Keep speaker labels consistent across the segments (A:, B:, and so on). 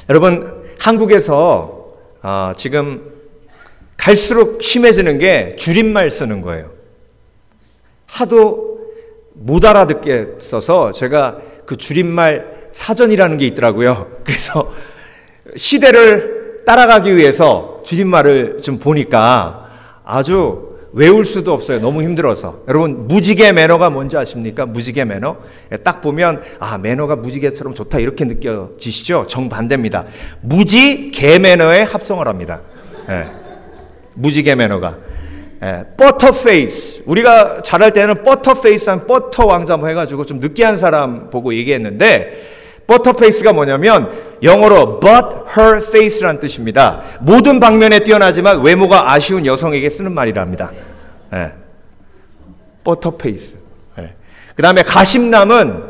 A: 여러분, 한국에서 지금 갈수록 심해지는 게 줄임말 쓰는 거예요. 하도 못 알아듣게 써서 제가 그 줄임말 사전이라는 게 있더라고요. 그래서 시대를 따라가기 위해서 줄임말을 좀 보니까 아주 외울 수도 없어요. 너무 힘들어서. 여러분, 무지개 매너가 뭔지 아십니까? 무지개 매너. 딱 보면 매너가 무지개처럼 좋다 이렇게 느껴지시죠? 정반대입니다. 무지개 매너의 합성을 합니다. 무지개 매너가. 버터 페이스. 우리가 잘할 때는 버터 페이스 한 버터 왕자 해가지고 좀 느끼한 사람 보고 얘기했는데, 버터 페이스가 뭐냐면 영어로 but her face라는 뜻입니다. 모든 방면에 뛰어나지만 외모가 아쉬운 여성에게 쓰는 말이랍니다. 버터 페이스. 그 다음에 가심남은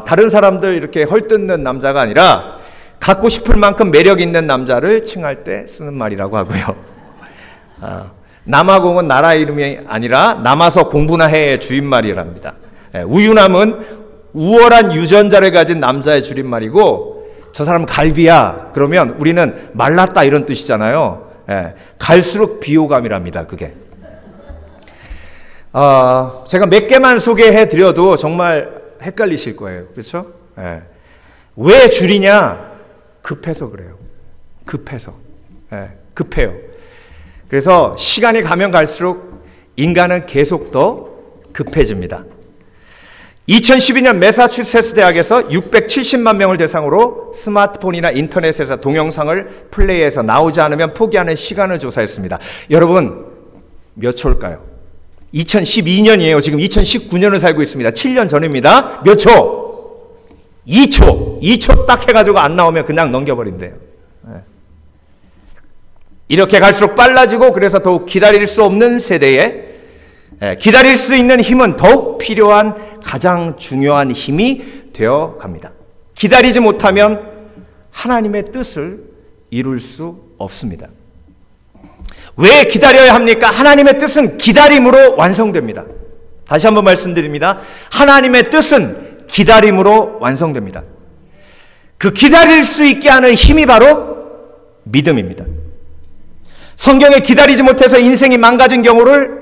A: 다른 사람들 이렇게 헐뜯는 남자가 아니라 갖고 싶을 만큼 매력 있는 남자를 칭할 때 쓰는 말이라고 하고요. 남아공은 나라 이름이 아니라 남아서 공부나 해의 주인말이랍니다. 우유남은 우월한 유전자를 가진 남자의 줄임말이고, 저 사람은 갈비야 그러면 우리는 말랐다 이런 뜻이잖아요. 갈수록 비호감이랍니다. 그게. 제가 몇 개만 소개해 드려도 정말 헷갈리실 거예요. 그렇죠? 왜 줄이냐? 급해서 그래요. 급해서. 급해요. 그래서 시간이 가면 갈수록 인간은 계속 더 급해집니다. 2012년 매사추세츠 대학에서 670만 명을 대상으로 스마트폰이나 인터넷에서 동영상을 플레이해서 나오지 않으면 포기하는 시간을 조사했습니다. 여러분, 몇 초일까요? 2012년이에요. 지금 2019년을 살고 있습니다. 7년 전입니다. 몇 초? 2초. 2초 딱 해가지고 안 나오면 그냥 넘겨버린대요. 이렇게 갈수록 빨라지고, 그래서 더욱 기다릴 수 없는 세대에 기다릴 수 있는 힘은 더욱 필요한 가장 중요한 힘이 되어 갑니다. 기다리지 못하면 하나님의 뜻을 이룰 수 없습니다. 왜 기다려야 합니까? 하나님의 뜻은 기다림으로 완성됩니다. 다시 한번 말씀드립니다. 하나님의 뜻은 기다림으로 완성됩니다. 그 기다릴 수 있게 하는 힘이 바로 믿음입니다. 성경에 기다리지 못해서 인생이 망가진 경우를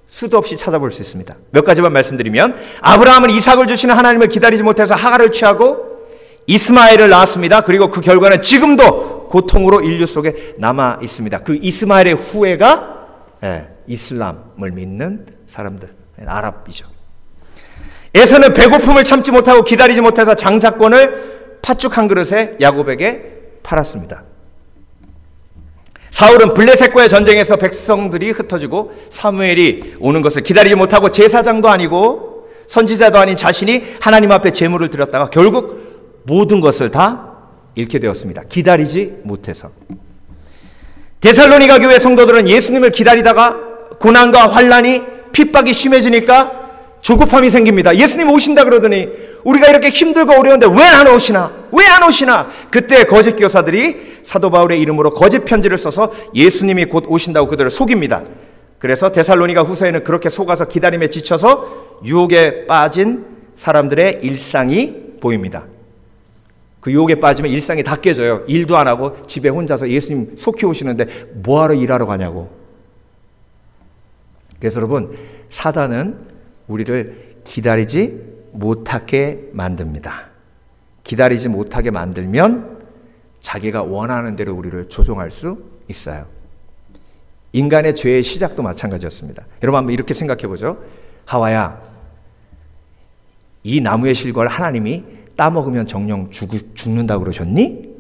A: 수도 없이 찾아볼 수 있습니다. 몇 가지만 말씀드리면, 아브라함은 이삭을 주시는 하나님을 기다리지 못해서 하갈을 취하고 이스마엘을 낳았습니다. 그리고 그 결과는 지금도 고통으로 인류 속에 남아 있습니다. 그 이스마엘의 후예가 이슬람을 믿는 사람들, 아랍이죠. 에서는 배고픔을 참지 못하고 기다리지 못해서 장자권을 팥죽 한 그릇에 야곱에게 팔았습니다. 사울은 블레셋과의 전쟁에서 백성들이 흩어지고 사무엘이 오는 것을 기다리지 못하고 제사장도 아니고 선지자도 아닌 자신이 하나님 앞에 제물을 드렸다가 결국 모든 것을 다 잃게 되었습니다. 기다리지 못해서. 데살로니가 교회 성도들은 예수님을 기다리다가 고난과 환난이 핍박이 심해지니까 조급함이 생깁니다. 예수님 오신다 그러더니 우리가 이렇게 힘들고 어려운데 왜 안 오시나? 왜 안 오시나? 그때 거짓 교사들이 사도 바울의 이름으로 거짓 편지를 써서 예수님이 곧 오신다고 그들을 속입니다. 그래서 데살로니가 후서에는 그렇게 속아서 기다림에 지쳐서 유혹에 빠진 사람들의 일상이 보입니다. 그 유혹에 빠지면 일상이 다 깨져요. 일도 안 하고 집에 혼자서 예수님 속히 오시는데 뭐하러 일하러 가냐고. 그래서 여러분, 사단은 우리를 기다리지 못하게 만듭니다. 기다리지 못하게 만들면 자기가 원하는 대로 우리를 조종할 수 있어요. 인간의 죄의 시작도 마찬가지였습니다. 여러분 한번 이렇게 생각해 보죠. 하와야, 이 나무의 실과를 하나님이 따먹으면 정령 죽는다고 그러셨니?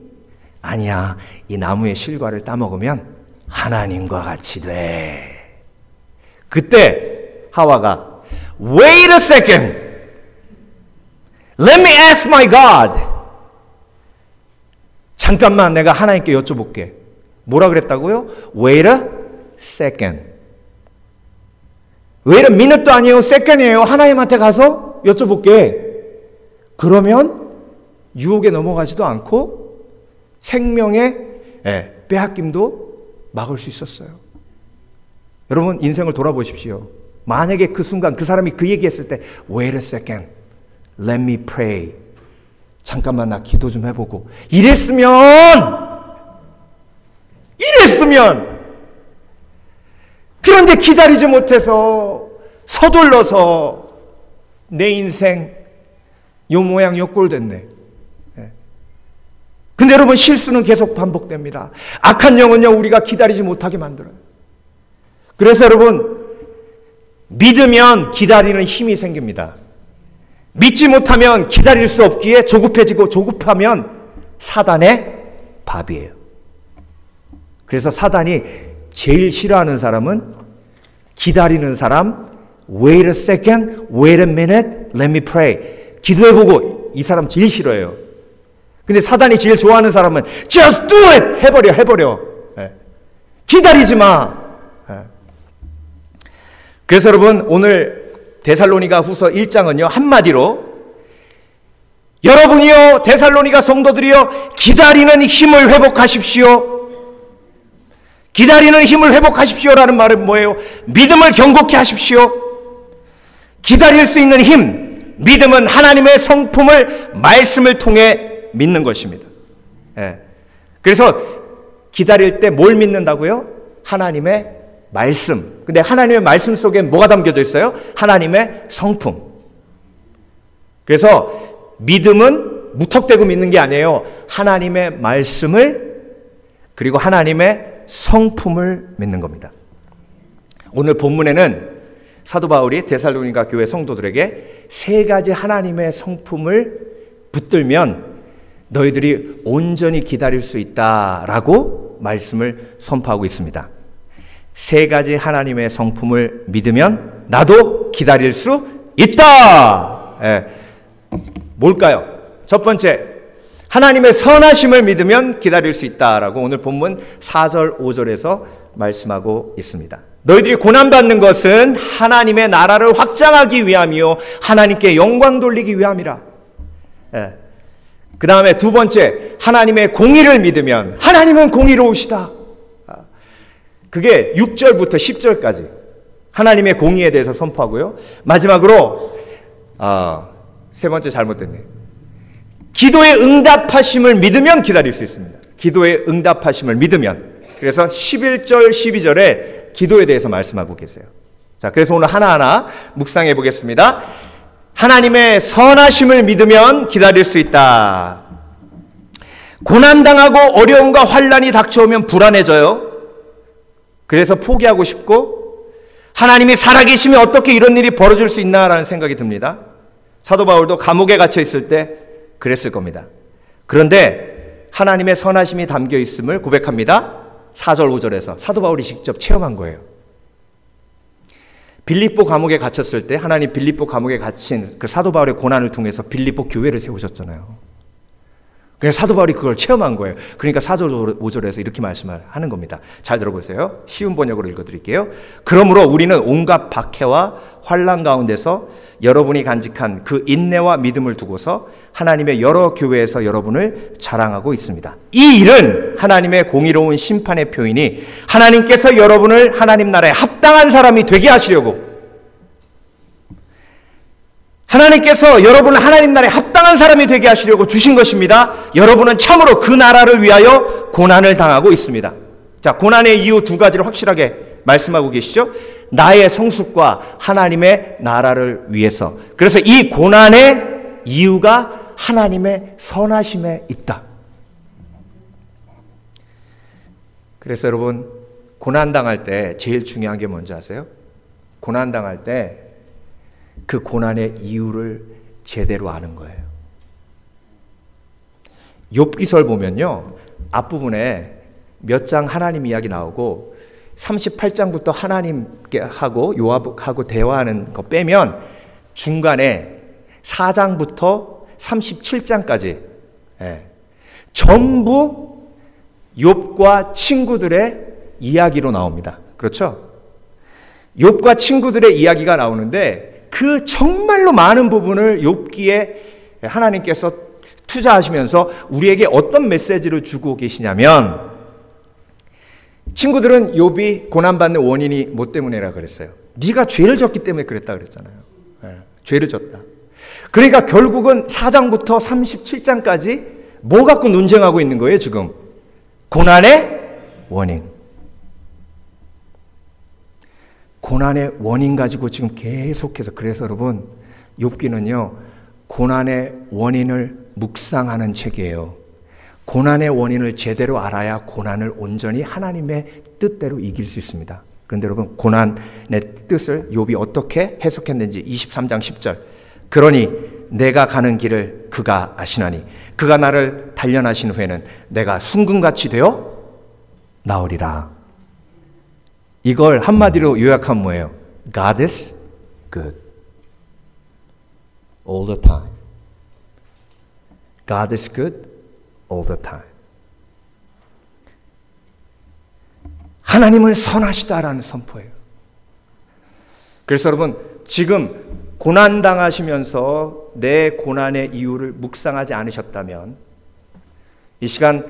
A: 아니야. 이 나무의 실과를 따먹으면 하나님과 같이 돼. 그때 하와가 Wait a second. Let me ask my God. 잠깐만 내가 하나님께 여쭤볼게. 뭐라 그랬다고요? Wait a second. Wait a minute도 아니에요. second이에요. 하나님한테 가서 여쭤볼게. 그러면 유혹에 넘어가지도 않고 생명의 빼앗김도 막을 수 있었어요. 여러분 인생을 돌아보십시오. 만약에 그 순간 그 사람이 그 얘기했을 때 Wait a second, let me pray. 잠깐만 나 기도 좀 해보고 이랬으면 그런데 기다리지 못해서 서둘러서 내 인생 요 모양 요 꼴 됐네. 근데 여러분 실수는 계속 반복됩니다. 악한 영은요 우리가 기다리지 못하게 만들어요. 그래서 여러분 믿으면 기다리는 힘이 생깁니다. 믿지 못하면 기다릴 수 없기에 조급해지고 조급하면 사단의 밥이에요. 그래서 사단이 제일 싫어하는 사람은 기다리는 사람, wait a second, wait a minute, let me pray. 기도해보고 이 사람 제일 싫어해요. 근데 사단이 제일 좋아하는 사람은 just do it! 해버려. 기다리지 마. 그래서 여러분 오늘 데살로니가 후서 1장은요 한마디로 여러분이요 데살로니가 성도들이요 기다리는 힘을 회복하십시오. 기다리는 힘을 회복하십시오라는 말은 뭐예요? 믿음을 견고케 하십시오. 기다릴 수 있는 힘, 믿음은 하나님의 성품을 말씀을 통해 믿는 것입니다. 그래서 기다릴 때 뭘 믿는다고요? 하나님의 말씀. 근데 하나님의 말씀 속에 뭐가 담겨져 있어요? 하나님의 성품. 그래서 믿음은 무턱대고 믿는 게 아니에요. 하나님의 말씀을 그리고 하나님의 성품을 믿는 겁니다. 오늘 본문에는 사도 바울이 데살로니가 교회 성도들에게 세 가지 하나님의 성품을 붙들면 너희들이 온전히 기다릴 수 있다라고 말씀을 선포하고 있습니다. 세 가지 하나님의 성품을 믿으면 나도 기다릴 수 있다. 뭘까요? 첫 번째, 하나님의 선하심을 믿으면 기다릴 수 있다라고 오늘 본문 4절 5절에서 말씀하고 있습니다. 너희들이 고난받는 것은 하나님의 나라를 확장하기 위함이요 하나님께 영광 돌리기 위함이라. 그 다음에 두 번째, 하나님의 공의를 믿으면 하나님은 공의로우시다. 그게 6절부터 10절까지 하나님의 공의에 대해서 선포하고요. 마지막으로 세 번째 잘못됐네. 기도의 응답하심을 믿으면 기다릴 수 있습니다. 기도의 응답하심을 믿으면. 그래서 11절 12절에 기도에 대해서 말씀하고 계세요. 자, 그래서 오늘 하나하나 묵상해 보겠습니다. 하나님의 선하심을 믿으면 기다릴 수 있다. 고난당하고 어려움과 환난이 닥쳐오면 불안해져요. 그래서 포기하고 싶고 하나님이 살아계시면 어떻게 이런 일이 벌어질 수 있나라는 생각이 듭니다. 사도 바울도 감옥에 갇혀 있을 때 그랬을 겁니다. 그런데 하나님의 선하심이 담겨 있음을 고백합니다. 4절 5절에서 사도 바울이 직접 체험한 거예요. 빌립보 감옥에 갇혔을 때 하나님 빌립보 감옥에 갇힌 그 사도 바울의 고난을 통해서 빌립보 교회를 세우셨잖아요. 그래서 사도 바울이 그걸 체험한 거예요. 그러니까 4절 5절에서 이렇게 말씀하는 겁니다. 잘 들어보세요. 쉬운 번역으로 읽어드릴게요. 그러므로 우리는 온갖 박해와 환난 가운데서 여러분이 간직한 그 인내와 믿음을 두고서 하나님의 여러 교회에서 여러분을 자랑하고 있습니다. 이 일은 하나님의 공의로운 심판의 표이니 하나님께서 여러분을 하나님 나라에 합당한 사람이 되게 하시려고, 하나님께서 여러분을 하나님 나라에 합당한 사람이 되게 하시려고 주신 것입니다. 여러분은 참으로 그 나라를 위하여 고난을 당하고 있습니다. 자, 고난의 이유 두 가지를 확실하게 말씀하고 계시죠. 나의 성숙과 하나님의 나라를 위해서. 그래서 이 고난의 이유가 하나님의 선하심에 있다. 그래서 여러분, 고난당할 때 제일 중요한 게 뭔지 아세요? 고난당할 때 그 고난의 이유를 제대로 아는 거예요. 욥기설 보면요, 앞부분에 몇 장 하나님 이야기 나오고 38장부터 하나님께 하고 요압하고 대화하는 거 빼면 중간에 4장부터 37장까지 전부 욥과 친구들의 이야기로 나옵니다. 그렇죠? 욥과 친구들의 이야기가 나오는데 그 정말로 많은 부분을 욥기에 하나님께서 투자하시면서 우리에게 어떤 메시지를 주고 계시냐면, 친구들은 욥이 고난받는 원인이 뭐 때문이라 그랬어요? 네가 죄를 졌기 때문에 그랬다 그랬잖아요. 죄를 졌다. 그러니까 결국은 4장부터 37장까지 뭐 갖고 논쟁하고 있는 거예요, 지금? 고난의 원인. 고난의 원인 가지고 지금 계속해서, 그래서 여러분, 욥기는요, 고난의 원인을 묵상하는 책이에요. 고난의 원인을 제대로 알아야 고난을 온전히 하나님의 뜻대로 이길 수 있습니다. 그런데 여러분, 고난의 뜻을 욥이 어떻게 해석했는지 23장 10절. 그러니 내가 가는 길을 그가 아시나니 그가 나를 단련하신 후에는 내가 순금같이 되어 나오리라. 이걸 한마디로 요약하면 뭐예요? God is good all the time. God is good all the time. 하나님은 선하시다라는 선포예요. 그래서 여러분, 지금 고난당하시면서 내 고난의 이유를 묵상하지 않으셨다면 이 시간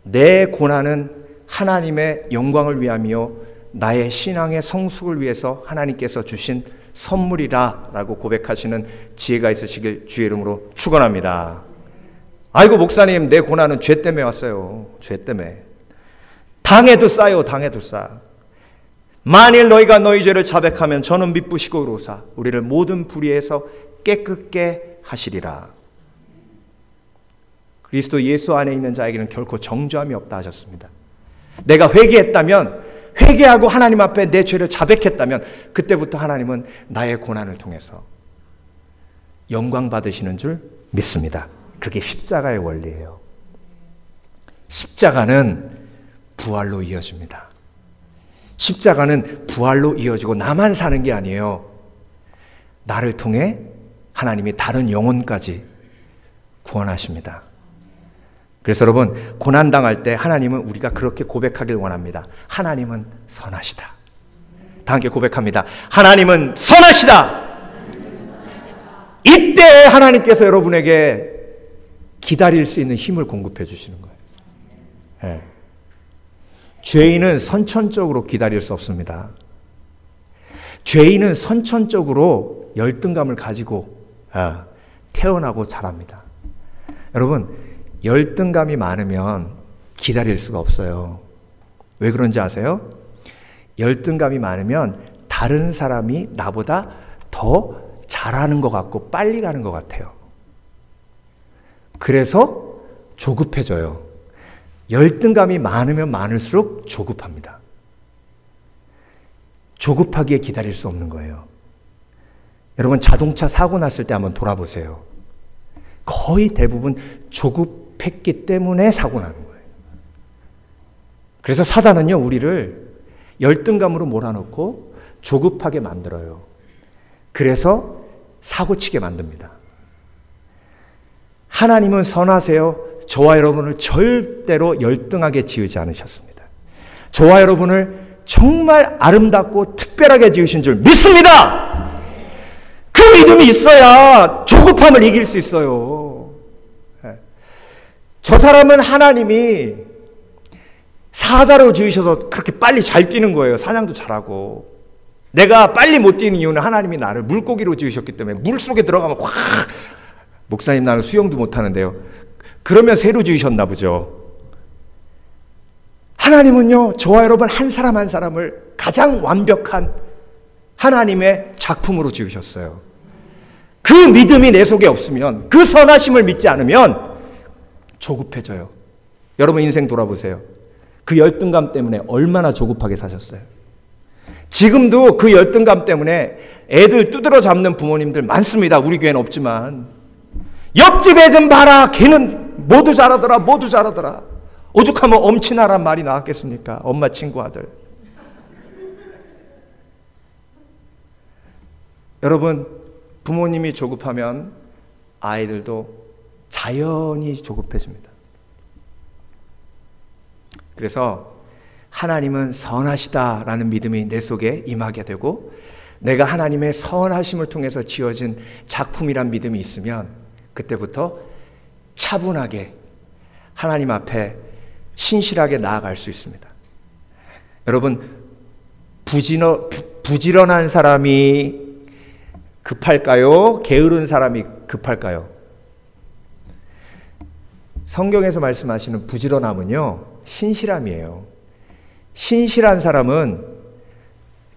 A: 내 고난은 하나님의 영광을 위하며 나의 신앙의 성숙을 위해서 하나님께서 주신 선물이다 라고 고백하시는 지혜가 있으시길 주의 이름으로 축원합니다. 아이고 목사님, 내 고난은 죄 때문에 왔어요. 죄 때문에. 당해도 싸요. 당해도 싸. 만일 너희가 너희 죄를 자백하면 저는 미쁘시고 의로사 우리를 모든 불의에서 깨끗게 하시리라. 그리스도 예수 안에 있는 자에게는 결코 정죄함이 없다 하셨습니다. 내가 회개했다면, 회개하고 하나님 앞에 내 죄를 자백했다면 그때부터 하나님은 나의 고난을 통해서 영광 받으시는 줄 믿습니다. 그게 십자가의 원리예요. 십자가는 부활로 이어집니다. 십자가는 부활로 이어지고 나만 사는 게 아니에요. 나를 통해 하나님이 다른 영혼까지 구원하십니다. 그래서 여러분, 고난당할 때 하나님은 우리가 그렇게 고백하길 원합니다. 하나님은 선하시다. 다 함께 고백합니다. 하나님은 선하시다. 이때 하나님께서 여러분에게 기다릴 수 있는 힘을 공급해 주시는 거예요. 네. 죄인은 선천적으로 기다릴 수 없습니다. 죄인은 선천적으로 열등감을 가지고 태어나고 자랍니다. 여러분, 열등감이 많으면 기다릴 수가 없어요. 왜 그런지 아세요? 열등감이 많으면 다른 사람이 나보다 더 잘하는 것 같고 빨리 가는 것 같아요. 그래서 조급해져요. 열등감이 많으면 많을수록 조급합니다. 조급하기에 기다릴 수 없는 거예요. 여러분, 자동차 사고 났을 때 한번 돌아보세요. 거의 대부분 조급했기 때문에 사고 나는 거예요. 그래서 사단은요, 우리를 열등감으로 몰아넣고 조급하게 만들어요. 그래서 사고치게 만듭니다. 하나님은 선하세요. 저와 여러분을 절대로 열등하게 지으지 않으셨습니다. 저와 여러분을 정말 아름답고 특별하게 지으신 줄 믿습니다. 그 믿음이 있어야 조급함을 이길 수 있어요. 저 사람은 하나님이 사자로 지으셔서 그렇게 빨리 잘 뛰는 거예요. 사냥도 잘하고. 내가 빨리 못 뛰는 이유는 하나님이 나를 물고기로 지으셨기 때문에 물속에 들어가면 확, 목사님 나는 수영도 못하는데요. 그러면 새로 지으셨나 보죠. 하나님은요, 저와 여러분 한 사람 한 사람을 가장 완벽한 하나님의 작품으로 지으셨어요. 그 믿음이 내 속에 없으면, 그 선하심을 믿지 않으면 조급해져요. 여러분 인생 돌아보세요. 그 열등감 때문에 얼마나 조급하게 사셨어요. 지금도 그 열등감 때문에 애들 두드러 잡는 부모님들 많습니다. 우리 교회는 없지만. 옆집 애 좀 봐라. 걔는 모두 잘하더라. 모두 잘하더라. 오죽하면 엄친아란 말이 나왔겠습니까? 엄마 친구 아들. 여러분, 부모님이 조급하면 아이들도 자연히 조급해집니다. 그래서 하나님은 선하시다라는 믿음이 내 속에 임하게 되고 내가 하나님의 선하심을 통해서 지어진 작품이란 믿음이 있으면 그때부터 차분하게 하나님 앞에 신실하게 나아갈 수 있습니다. 여러분, 부지런한 사람이 급할까요? 게으른 사람이 급할까요? 성경에서 말씀하시는 부지런함은요, 신실함이에요. 신실한 사람은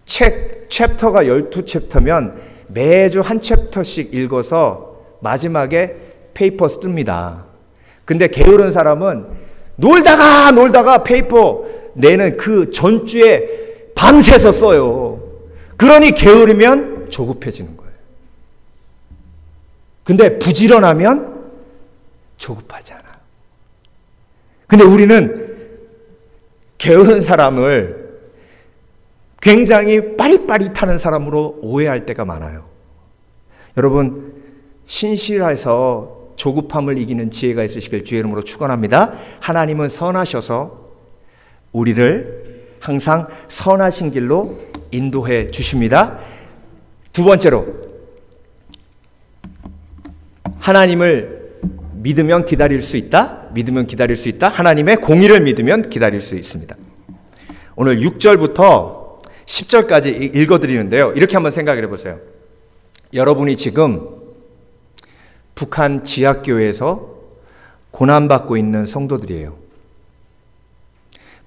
A: 챕터가 12챕터면 매주 한 챕터씩 읽어서 마지막에 페이퍼 씁니다. 근데 게으른 사람은 놀다가 페이퍼 내는 그 전주에 밤새서 써요. 그러니 게으르면 조급해지는 거예요. 근데 부지런하면 조급하지 않아요. 근데 우리는 게으른 사람을 굉장히 빠릿빠릿하는 사람으로 오해할 때가 많아요. 여러분, 신실해서 조급함을 이기는 지혜가 있으시길 주의 이름으로 축원합니다. 하나님은 선하셔서 우리를 항상 선하신 길로 인도해 주십니다. 두 번째로, 하나님을 믿으면 기다릴 수 있다. 믿으면 기다릴 수 있다. 하나님의 공의를 믿으면 기다릴 수 있습니다. 오늘 6절부터 10절까지 읽어드리는데요. 이렇게 한번 생각을 해보세요. 여러분이 지금 북한 지하교회에서 고난받고 있는 성도들이에요.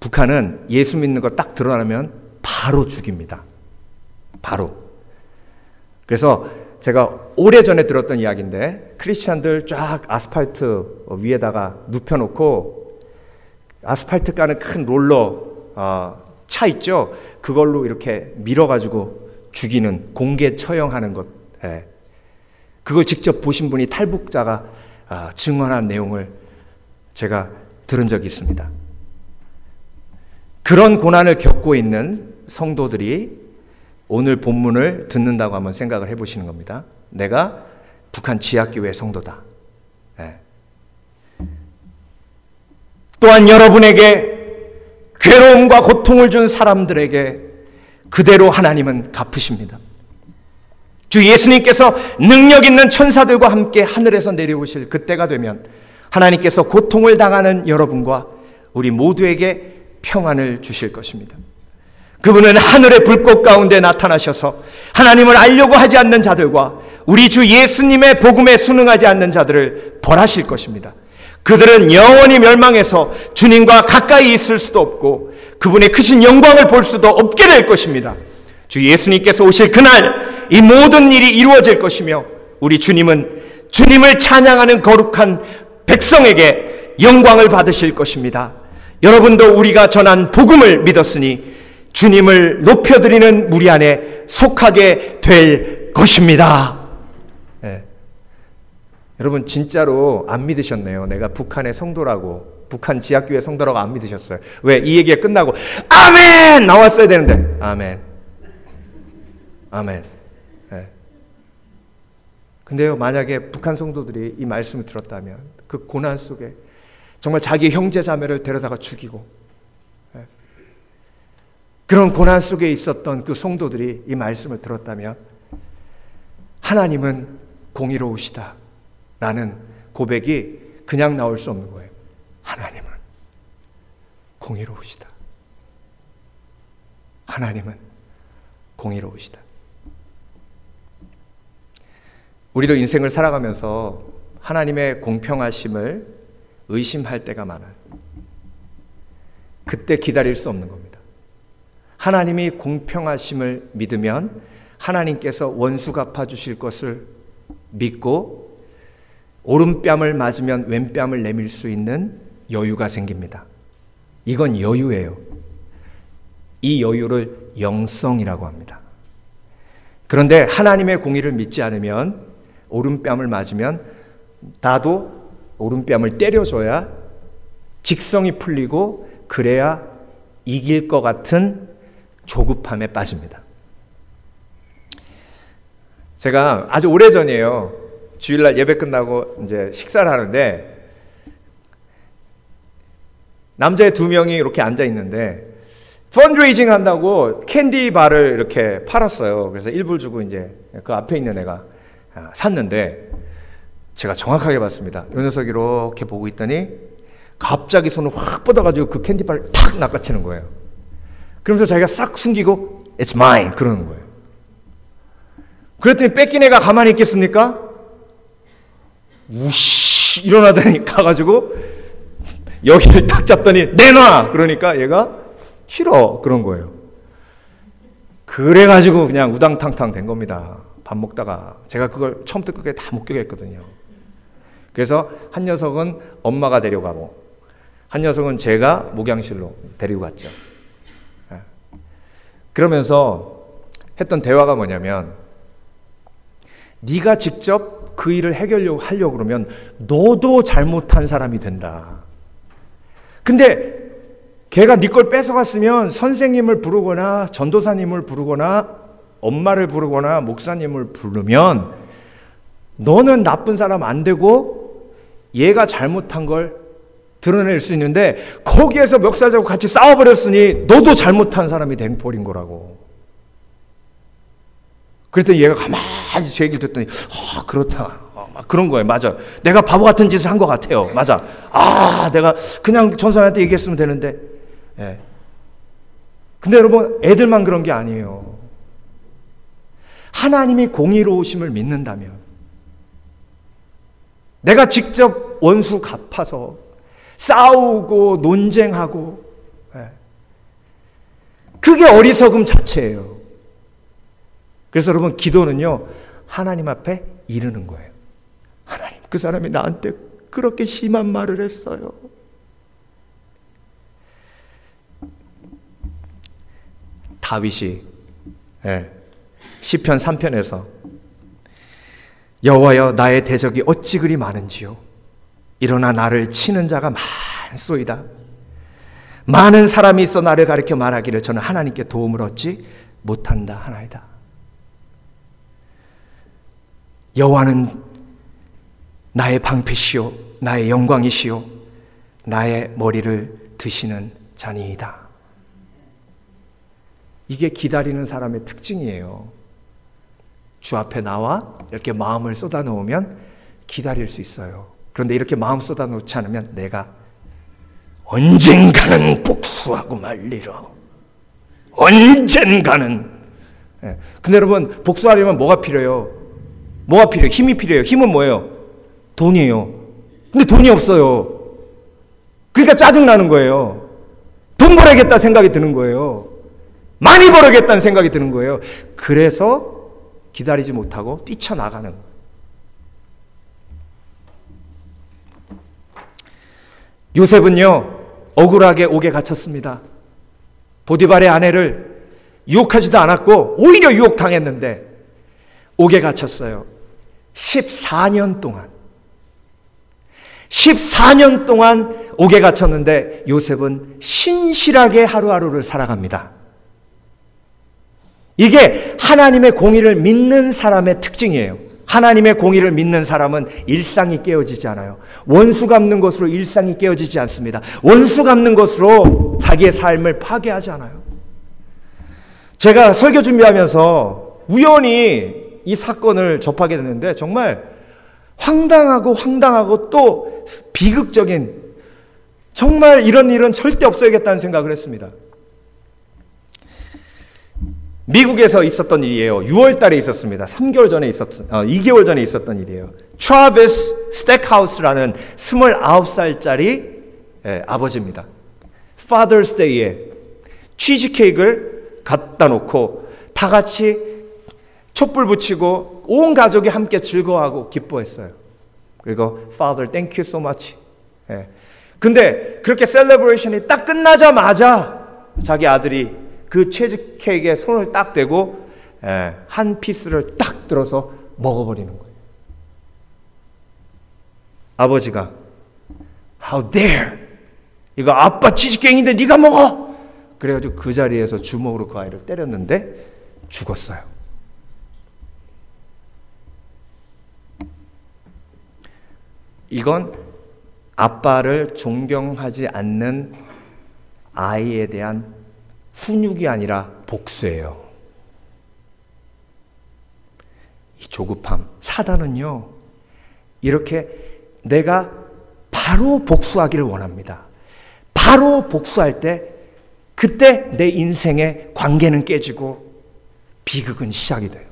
A: 북한은 예수 믿는 거 딱 드러나면 바로 죽입니다. 바로. 그래서 제가 오래전에 들었던 이야기인데, 크리스찬들 쫙 아스팔트 위에다가 눕혀놓고 아스팔트 까는 큰 롤러 차 있죠? 그걸로 이렇게 밀어가지고 죽이는, 공개 처형하는 것. 예. 그걸 직접 보신 분이 탈북자가 증언한 내용을 제가 들은 적이 있습니다. 그런 고난을 겪고 있는 성도들이 오늘 본문을 듣는다고 한번 생각을 해보시는 겁니다. 내가 북한 지하교회 성도다. 예. 또한 여러분에게 괴로움과 고통을 준 사람들에게 그대로 하나님은 갚으십니다. 주 예수님께서 능력 있는 천사들과 함께 하늘에서 내려오실 그때가 되면 하나님께서 고통을 당하는 여러분과 우리 모두에게 평안을 주실 것입니다. 그분은 하늘의 불꽃 가운데 나타나셔서 하나님을 알려고 하지 않는 자들과 우리 주 예수님의 복음에 순응하지 않는 자들을 벌하실 것입니다. 그들은 영원히 멸망해서 주님과 가까이 있을 수도 없고 그분의 크신 영광을 볼 수도 없게 될 것입니다. 주 예수님께서 오실 그날 이 모든 일이 이루어질 것이며 우리 주님은 주님을 찬양하는 거룩한 백성에게 영광을 받으실 것입니다. 여러분도 우리가 전한 복음을 믿었으니 주님을 높여드리는 무리 안에 속하게 될 것입니다. 네. 여러분 진짜로 안 믿으셨네요. 내가 북한의 성도라고, 북한 지하교회 성도라고 안 믿으셨어요. 왜? 이 얘기가 끝나고 아멘! 나왔어야 되는데 아멘. 아멘. 네. 근데요, 만약에 북한 성도들이 이 말씀을 들었다면 그 고난 속에 정말 자기 형제 자매를 데려다가 죽이고 그런 고난 속에 있었던 그 성도들이 이 말씀을 들었다면 하나님은 공의로우시다 라는 고백이 그냥 나올 수 없는 거예요. 하나님은 공의로우시다. 하나님은 공의로우시다. 우리도 인생을 살아가면서 하나님의 공평하심을 의심할 때가 많아요. 그때 기다릴 수 없는 겁니다. 하나님이 공평하심을 믿으면 하나님께서 원수 갚아주실 것을 믿고 오른뺨을 맞으면 왼뺨을 내밀 수 있는 여유가 생깁니다. 이건 여유예요. 이 여유를 영성이라고 합니다. 그런데 하나님의 공의를 믿지 않으면 오른뺨을 맞으면 나도 오른뺨을 때려줘야 직성이 풀리고 그래야 이길 것 같은 조급함에 빠집니다. 제가 아주 오래전이에요. 주일날 예배 끝나고 이제 식사를 하는데 남자애 2명이 이렇게 앉아 있는데 펀드레이징 한다고 캔디 바를 이렇게 팔았어요. 그래서 1불 주고 이제 그 앞에 있는 애가 샀는데 제가 정확하게 봤습니다. 이 녀석이 이렇게 보고 있더니 갑자기 손을 확 뻗어가지고 그 캔디 바를 탁 낚아채는 거예요. 그러면서 자기가 싹 숨기고 It's mine 그러는 거예요. 그랬더니 뺏긴 애가 가만히 있겠습니까? 우씨 일어나더니 가가지고 여기를 딱 잡더니 내놔! 그러니까 얘가 싫어 그런 거예요. 그래가지고 그냥 우당탕탕 된 겁니다. 밥 먹다가 제가 그걸 처음부터 끝까지 다 목격했거든요. 그래서 한 녀석은 엄마가 데려가고 한 녀석은 제가 목양실로 데리고 갔죠. 그러면서 했던 대화가 뭐냐면, 네가 직접 그 일을 해결하려고 그러면 너도 잘못한 사람이 된다. 근데 걔가 네 걸 뺏어갔으면 선생님을 부르거나 전도사님을 부르거나 엄마를 부르거나 목사님을 부르면 너는 나쁜 사람 안 되고 얘가 잘못한 걸 드러낼 수 있는데 거기에서 멱살잡고 같이 싸워버렸으니 너도 잘못한 사람이 돼버린 거라고. 그랬더니 얘가 가만히 제 얘기를 듣더니 그렇다. 막 그런 거예요. 맞아. 내가 바보 같은 짓을 한 것 같아요. 맞아. 내가 그냥 전사한테 얘기했으면 되는데. 예. 근데 여러분, 애들만 그런 게 아니에요. 하나님이 공의로우심을 믿는다면 내가 직접 원수 갚아서 싸우고 논쟁하고, 그게 어리석음 자체예요. 그래서 여러분, 기도는요 하나님 앞에 이르는 거예요. 하나님, 그 사람이 나한테 그렇게 심한 말을 했어요. 다윗이 시편 3편에서 여호와여, 나의 대적이 어찌 그리 많은지요. 일어나 나를 치는 자가 많소이다. 많은 사람이 있어 나를 가리켜 말하기를 저는 하나님께 도움을 얻지 못한다 하나이다. 여호와는 나의 방패시요 나의 영광이시요 나의 머리를 드시는 자니이다. 이게 기다리는 사람의 특징이에요. 주 앞에 나와 이렇게 마음을 쏟아놓으면 기다릴 수 있어요. 그런데 이렇게 마음 쏟아놓지 않으면 내가 언젠가는 복수하고 말리라. 언젠가는. 근데 여러분, 복수하려면 뭐가 필요해요? 뭐가 필요해요? 힘이 필요해요. 힘은 뭐예요? 돈이에요. 근데 돈이 없어요. 그러니까 짜증나는 거예요. 돈 벌어야겠다 생각이 드는 거예요. 많이 벌어야겠다는 생각이 드는 거예요. 그래서 기다리지 못하고 뛰쳐나가는 거예요. 요셉은요 억울하게 옥에 갇혔습니다. 보디발의 아내를 유혹하지도 않았고 오히려 유혹당했는데 옥에 갇혔어요. 14년 동안 옥에 갇혔는데 요셉은 신실하게 하루하루를 살아갑니다. 이게 하나님의 공의를 믿는 사람의 특징이에요. 하나님의 공의를 믿는 사람은 일상이 깨어지지 않아요. 원수 갚는 것으로 일상이 깨어지지 않습니다. 원수 갚는 것으로 자기의 삶을 파괴하지 않아요. 제가 설교 준비하면서 우연히 이 사건을 접하게 됐는데 정말 황당하고 또 비극적인, 정말 이런 일은 절대 없어야겠다는 생각을 했습니다. 미국에서 있었던 일이에요. 6월 달에 있었습니다. 2개월 전에 있었던 일이에요. 트래비스 스택하우스라는 29살짜리 아버지입니다. Father's Day에 치즈케이크를 갖다 놓고 다 같이 촛불 붙이고 온 가족이 함께 즐거워하고 기뻐했어요. 그리고 Father, thank you so much. 근데 그렇게 셀레브레이션이 딱 끝나자마자 자기 아들이 그 치즈 케이크에 손을 딱 대고 한 피스를 딱 들어서 먹어버리는 거예요. 아버지가 How dare! 이거 아빠 치즈 케이크인데 네가 먹어! 그래가지고 그 자리에서 주먹으로 그 아이를 때렸는데 죽었어요. 이건 아빠를 존경하지 않는 아이에 대한 훈육이 아니라 복수예요. 이 조급함. 사단은요, 이렇게 내가 바로 복수하기를 원합니다. 바로 복수할 때, 그때 내 인생의 관계는 깨지고 비극은 시작이 돼요.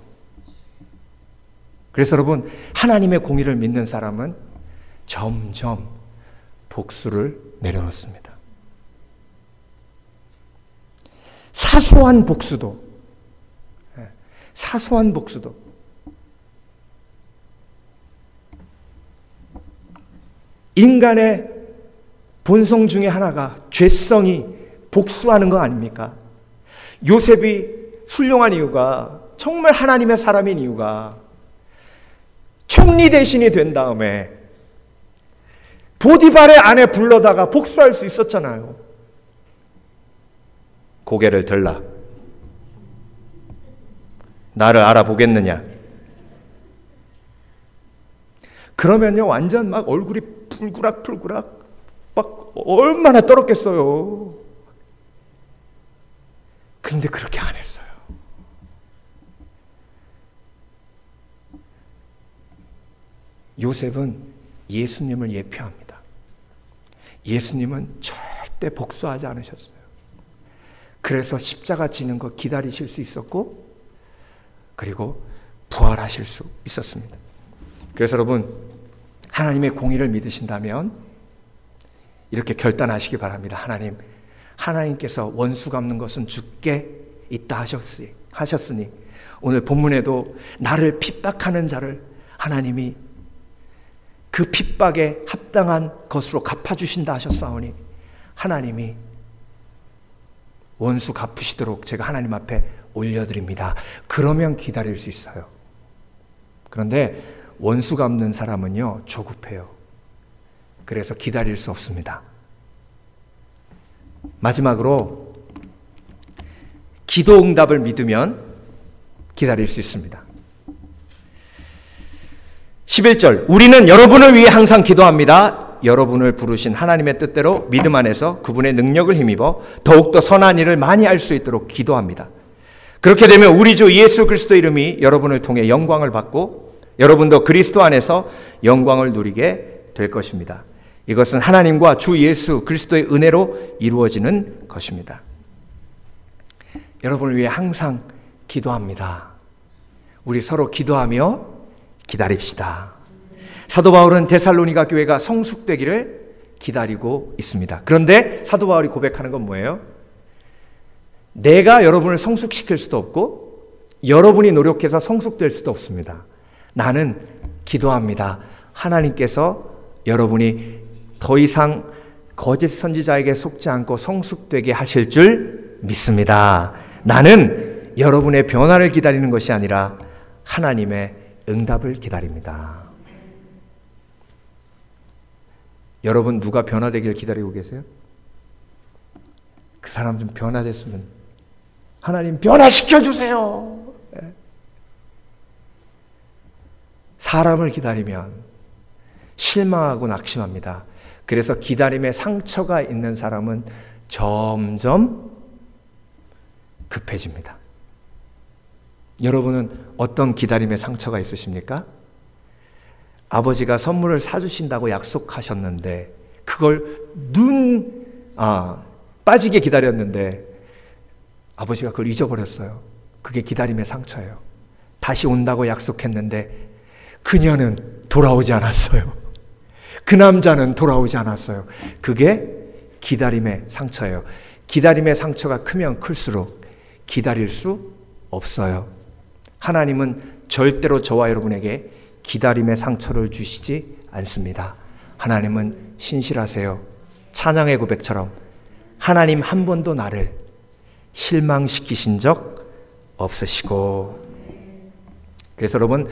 A: 그래서 여러분, 하나님의 공의를 믿는 사람은 점점 복수를 내려놓습니다. 사소한 복수도, 인간의 본성 중에 하나가 죄성이 복수하는 거 아닙니까? 요셉이 훌륭한 이유가, 정말 하나님의 사람인 이유가, 총리 대신이 된 다음에 보디발의 아내 불러다가 복수할 수 있었잖아요. 고개를 들라. 나를 알아보겠느냐? 그러면요, 완전 막 얼굴이 풀구락 막 얼마나 떨었겠어요. 근데 그렇게 안 했어요. 요셉은 예수님을 예표합니다. 예수님은 절대 복수하지 않으셨어요. 그래서 십자가 지는 거 기다리실 수 있었고, 그리고 부활하실 수 있었습니다. 그래서 여러분, 하나님의 공의를 믿으신다면 이렇게 결단하시기 바랍니다. 하나님께서 원수 갚는 것은 죽게 있다 하셨으니 오늘 본문에도 나를 핍박하는 자를 하나님이 그 핍박에 합당한 것으로 갚아주신다 하셨사오니 하나님이 원수 갚으시도록 제가 하나님 앞에 올려드립니다. 그러면 기다릴 수 있어요. 그런데 원수 갚는 사람은요, 조급해요. 그래서 기다릴 수 없습니다. 마지막으로 기도 응답을 믿으면 기다릴 수 있습니다. 11절, 우리는 여러분을 위해 항상 기도합니다. 여러분을 부르신 하나님의 뜻대로 믿음 안에서 그분의 능력을 힘입어 더욱더 선한 일을 많이 할 수 있도록 기도합니다. 그렇게 되면 우리 주 예수 그리스도 이름이 여러분을 통해 영광을 받고 여러분도 그리스도 안에서 영광을 누리게 될 것입니다. 이것은 하나님과 주 예수 그리스도의 은혜로 이루어지는 것입니다. 여러분을 위해 항상 기도합니다. 우리 서로 기도하며 기다립시다. 사도 바울은 데살로니가 교회가 성숙되기를 기다리고 있습니다. 그런데 사도 바울이 고백하는 건 뭐예요? 내가 여러분을 성숙시킬 수도 없고 여러분이 노력해서 성숙될 수도 없습니다. 나는 기도합니다. 하나님께서 여러분이 더 이상 거짓 선지자에게 속지 않고 성숙되게 하실 줄 믿습니다. 나는 여러분의 변화를 기다리는 것이 아니라 하나님의 응답을 기다립니다. 여러분 누가 변화되길 기다리고 계세요? 그 사람 좀 변화됐으면 하나님 변화시켜주세요. 사람을 기다리면 실망하고 낙심합니다. 그래서 기다림에 상처가 있는 사람은 점점 급해집니다. 여러분은 어떤 기다림의 상처가 있으십니까? 아버지가 선물을 사주신다고 약속하셨는데 그걸 빠지게 기다렸는데 아버지가 그걸 잊어버렸어요. 그게 기다림의 상처예요. 다시 온다고 약속했는데 그녀는 돌아오지 않았어요. 그 남자는 돌아오지 않았어요. 그게 기다림의 상처예요. 기다림의 상처가 크면 클수록 기다릴 수 없어요. 하나님은 절대로 저와 여러분에게 기다림의 상처를 주시지 않습니다. 하나님은 신실하세요. 찬양의 고백처럼 하나님 한 번도 나를 실망시키신 적 없으시고. 그래서 여러분,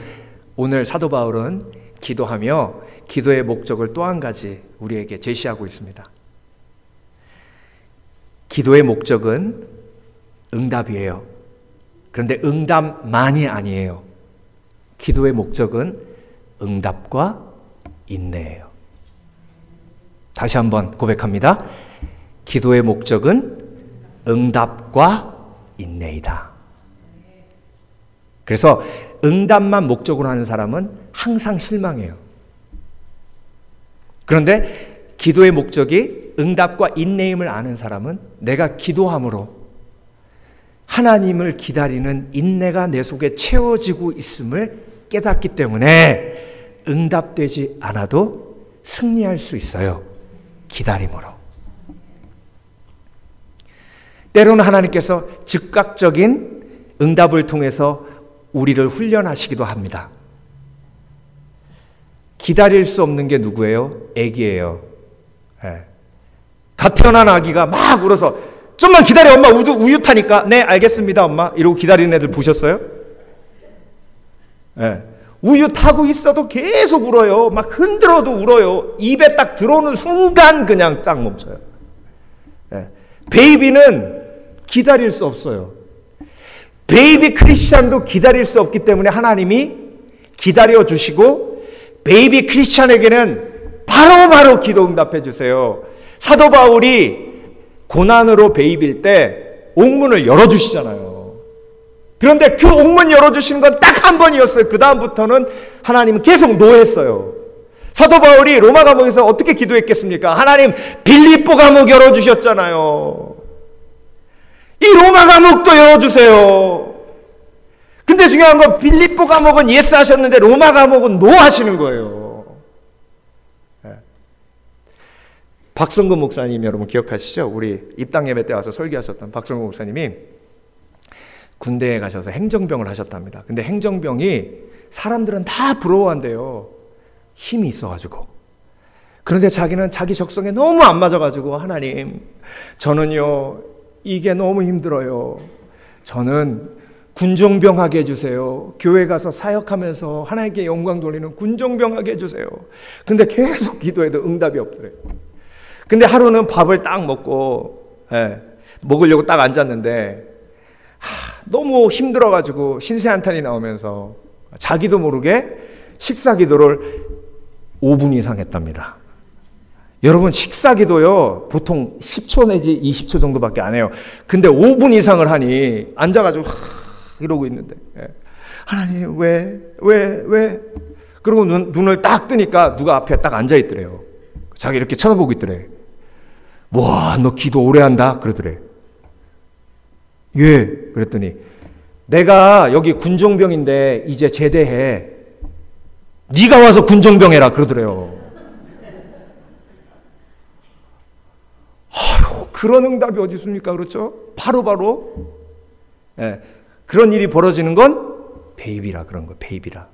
A: 오늘 사도 바울은 기도하며 기도의 목적을 또 한 가지 우리에게 제시하고 있습니다. 기도의 목적은 응답이에요. 그런데 응답만이 아니에요. 기도의 목적은 응답과 인내예요. 다시 한번 고백합니다. 기도의 목적은 응답과 인내이다. 그래서 응답만 목적으로 하는 사람은 항상 실망해요. 그런데 기도의 목적이 응답과 인내임을 아는 사람은 내가 기도함으로 하나님을 기다리는 인내가 내 속에 채워지고 있음을 깨닫기 때문에 응답되지 않아도 승리할 수 있어요. 기다림으로. 때로는 하나님께서 즉각적인 응답을 통해서 우리를 훈련하시기도 합니다. 기다릴 수 없는 게 누구예요? 아기예요. 네. 갓 태어난 아기가 막 울어서 좀만 기다려 엄마 우유 타니까 네 알겠습니다 엄마 이러고 기다리는 애들 보셨어요? 네. 우유 타고 있어도 계속 울어요. 막 흔들어도 울어요. 입에 딱 들어오는 순간 그냥 딱 멈춰요. 네. 베이비는 기다릴 수 없어요. 베이비 크리스찬도 기다릴 수 없기 때문에 하나님이 기다려주시고 베이비 크리스찬에게는 바로바로 기도 응답해 주세요. 사도 바울이 고난으로 베이비일 때 옥문을 열어주시잖아요. 그런데 그 옥문 열어주시는 건 딱 한 번이었어요. 그 다음부터는 하나님은 계속 노했어요. 사도 바울이 로마 감옥에서 어떻게 기도했겠습니까? 하나님 빌립보 감옥 열어주셨잖아요. 이 로마 감옥도 열어주세요. 근데 중요한 건 빌립보 감옥은 예스 하셨는데 로마 감옥은 노 하시는 거예요. 네. 박성근 목사님 여러분 기억하시죠? 우리 입당 예배 때 와서 설교하셨던 박성근 목사님이 군대에 가셔서 행정병을 하셨답니다. 근데 행정병이 사람들은 다 부러워한대요. 힘이 있어가지고. 그런데 자기는 자기 적성에 너무 안 맞아가지고 하나님 저는요 이게 너무 힘들어요. 저는 군종병 하게 해주세요. 교회 가서 사역하면서 하나님께 영광 돌리는 군종병 하게 해주세요. 근데 계속 기도해도 응답이 없더래요. 근데 하루는 밥을 딱 먹고 먹으려고 딱 앉았는데 너무 힘들어가지고 신세한탄이 나오면서 자기도 모르게 식사 기도를 5분 이상 했답니다. 여러분 식사 기도요 보통 10초 내지 20초 정도밖에 안 해요. 근데 5분 이상을 하니 앉아가지고 이러고 있는데 하나님 왜 그리고 눈을 딱 뜨니까 누가 앞에 딱 앉아있더래요. 자기 이렇게 쳐다보고 있더래. 와 너 기도 오래 한다 그러더래. 예 그랬더니 내가 여기 군종병인데 이제 제대해. 네가 와서 군종병 해라 그러더래요. 아유, 그런 응답이 어디 있습니까? 그렇죠? 바로바로. 예, 그런 일이 벌어지는 건 베이비라 그런 거. 베이비라.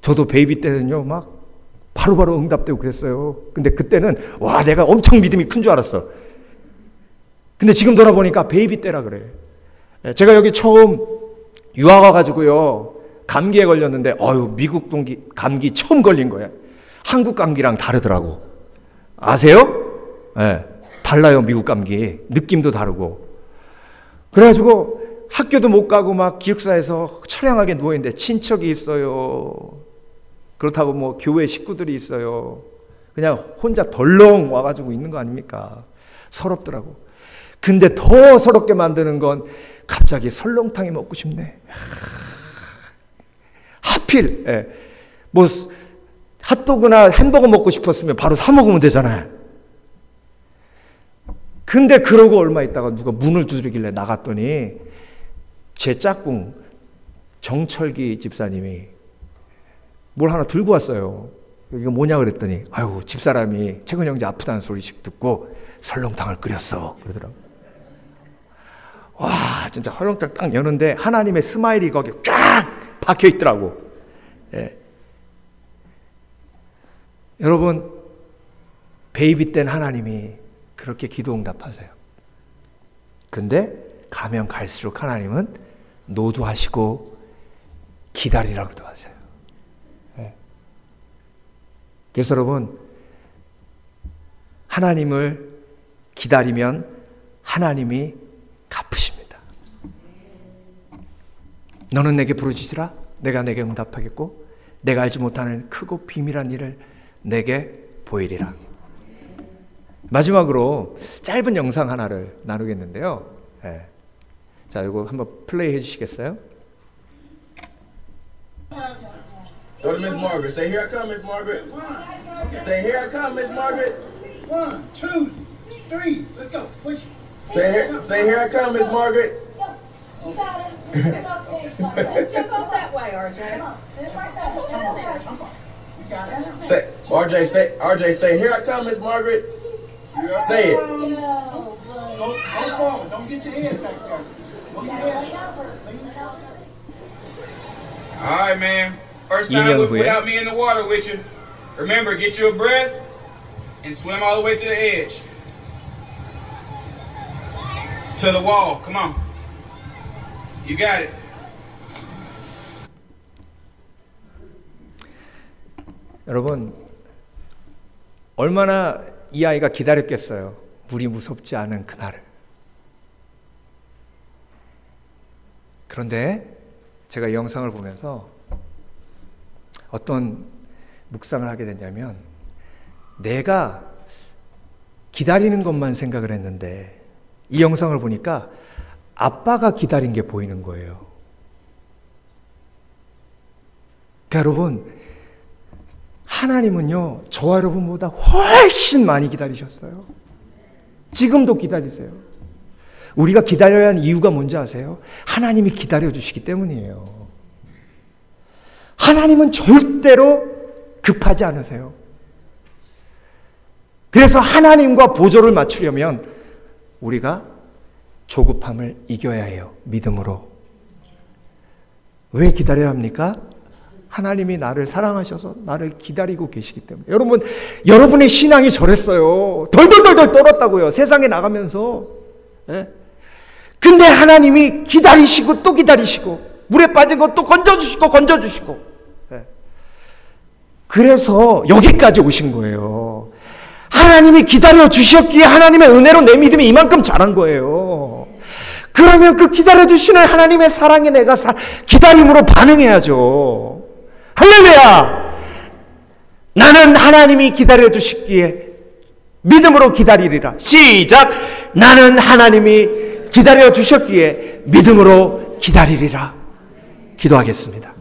A: 저도 베이비 때는요, 막 바로바로 응답되고 그랬어요. 근데 그때는 와, 내가 엄청 믿음이 큰 줄 알았어. 근데 지금 돌아보니까 베이비 때라 그래. 예, 제가 여기 처음 유학 와가지고요, 감기에 걸렸는데, 미국 감기 처음 걸린 거야. 한국 감기랑 다르더라고. 아세요? 네, 달라요, 미국 감기. 느낌도 다르고. 그래가지고 학교도 못 가고 막 기숙사에서 처량하게 누워있는데 친척이 있어요. 그렇다고 뭐 교회 식구들이 있어요. 그냥 혼자 덜렁 와가지고 있는 거 아닙니까? 서럽더라고. 근데 더 서럽게 만드는 건 갑자기 설렁탕이 먹고 싶네. 하필, 뭐 핫도그나 햄버거 먹고 싶었으면 바로 사 먹으면 되잖아요. 근데 그러고 얼마 있다가 누가 문을 두드리길래 나갔더니 제 짝꿍 정철기 집사님이 뭘 하나 들고 왔어요. 이거 뭐냐 그랬더니 아유 집사람이 최근 형제 아프다는 소리씩 듣고 설렁탕을 끓였어 그러더라고. 와 진짜 설렁탕 딱 여는데 하나님의 스마일이 거기 쫙 박혀 있더라고. 예. 여러분 베이비 땐 하나님이 그렇게 기도 응답하세요. 근데 가면 갈수록 하나님은 노도하시고 기다리라고도 하세요. 예. 그래서 여러분 하나님을 기다리면 하나님이 갚으십니다. 너는 내게 부르짖으라 내가 내게 응답하겠고 내가 알지 못하는 크고 비밀한 일을 내게 보이리라. 마지막으로 짧은 영상 하나를 나누겠는데요. 네. 자, 이거 한번 플레이 해주시겠어요?
B: Go to Miss Margaret. Say, here I come, Miss Margaret. Say, here I come, Miss Margaret.
C: 1, 2, 3. Let's go. Push.
B: Say, here I come, Miss Margaret.
C: You got it. Just pick up the edge like that.
D: Let's jump off that way, RJ.
C: Come on. Just like that. Come on there. You got it.
B: Say, RJ, say, here I come, Miss Margaret. Say it.
C: Yo, buddy.
E: Go forward. Don't get your head back there.
C: You gotta lay over. Lay over.
F: All right, man. First
A: 2년
F: time
A: 후에.
F: without me in the water with you. Remember, get you a breath and swim all the way to the edge. To the wall. Come on. You got it.
A: 여러분, 얼마나 이 아이가 기다렸겠어요. 물이 무섭지 않은 그날을. 그런데 제가 이 영상을 보면서 어떤 묵상을 하게 됐냐면, 내가 기다리는 것만 생각을 했는데 이 영상을 보니까 아빠가 기다린 게 보이는 거예요. 그러니까 여러분, 하나님은요, 저와 여러분보다 훨씬 많이 기다리셨어요. 지금도 기다리세요. 우리가 기다려야 하는 이유가 뭔지 아세요? 하나님이 기다려주시기 때문이에요. 하나님은 절대로 급하지 않으세요. 그래서 하나님과 보조를 맞추려면 우리가 조급함을 이겨야 해요. 믿음으로. 왜 기다려야 합니까? 하나님이 나를 사랑하셔서 나를 기다리고 계시기 때문에. 여러분의 신앙이 저랬어요. 덜덜덜덜 떨었다고요. 세상에 나가면서. 예? 근데 하나님이 기다리시고 또 기다리시고, 물에 빠진 거 또 건져주시고. 예. 그래서 여기까지 오신 거예요. 하나님이 기다려 주셨기에 하나님의 은혜로 내 믿음이 이만큼 자란 거예요. 그러면 그 기다려 주시는 하나님의 사랑에 내가 기다림으로 반응해야죠. 할렐루야! 나는 하나님이 기다려 주시기에 믿음으로 기다리리라. 시작! 나는 하나님이 기다려 주셨기에 믿음으로 기다리리라. 기도하겠습니다.